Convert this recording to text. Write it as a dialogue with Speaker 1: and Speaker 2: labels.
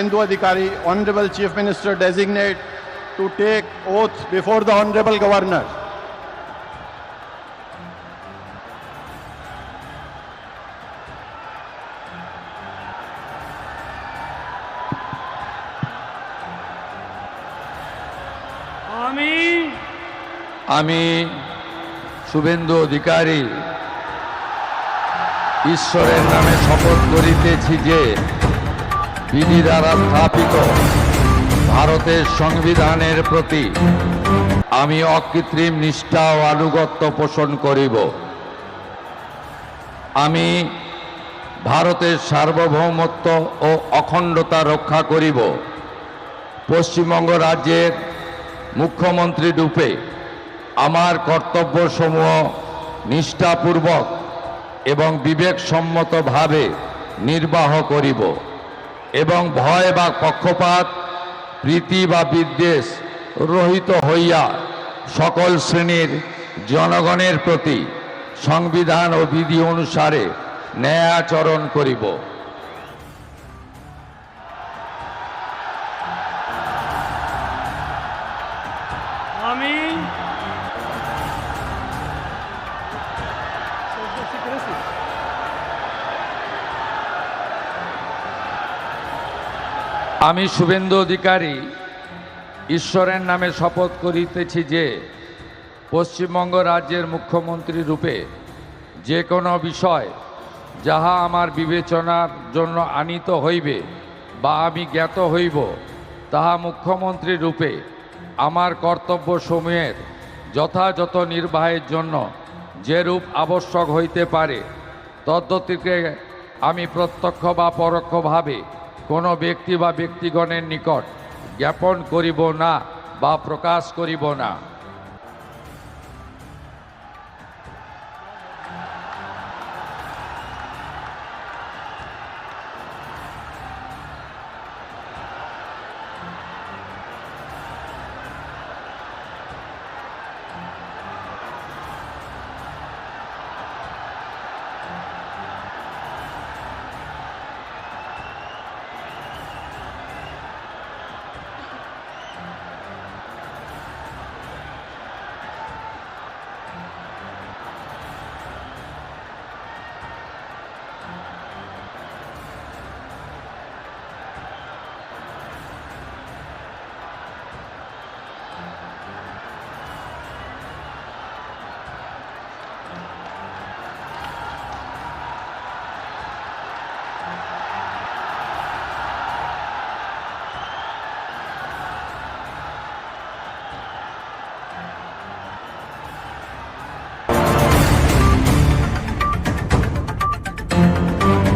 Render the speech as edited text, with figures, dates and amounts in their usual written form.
Speaker 1: Subhendu Adhikari, Honorable Chief Minister Designate, to take oath before the Honorable Governor.
Speaker 2: আমি শুভেন্দু অধিকারী ঈশ্বরের নামে শপথ করিতেছি যে বিধি দ্বারা স্থাপিত ভারতের সংবিধানের প্রতি আমি অকৃত্রিম নিষ্ঠা ও আনুগত্য পোষণ করিব। আমি ভারতের সার্বভৌমত্ব ও অখণ্ডতা রক্ষা করিব। পশ্চিমবঙ্গ রাজ্যের মুখ্যমন্ত্রী রূপে আমার কর্তব্যসমূহ নিষ্ঠাপূর্বক এবং বিবেকসম্মতভাবে নির্বাহ করিব এবং ভয় বা পক্ষপাত, প্রীতি বা বিদ্বেষ রহিত হইয়া সকল শ্রেণীর জনগণের প্রতি সংবিধান ও বিধি অনুসারে ন্যায় আচরণ করিব। আমি শুভেন্দু অধিকারী ঈশ্বরের নামে শপথ করিতেছি যে পশ্চিমবঙ্গ রাজ্যের মুখ্যমন্ত্রী রূপে যে কোনো বিষয় যাহা আমার বিবেচনার জন্য আনীত হইবে বা আমি জ্ঞাত হইব, তাহা মুখ্যমন্ত্রী রূপে আমার কর্তব্যসমূহের যথাযথ নির্বাহের জন্য যেরূপ আবশ্যক হইতে পারে তদ্গতিকে আমি প্রত্যক্ষ বা পরোক্ষভাবে কোনো ব্যক্তি বা ব্যক্তিগণের নিকট জ্ঞাপন করিব না বা প্রকাশ করিব না।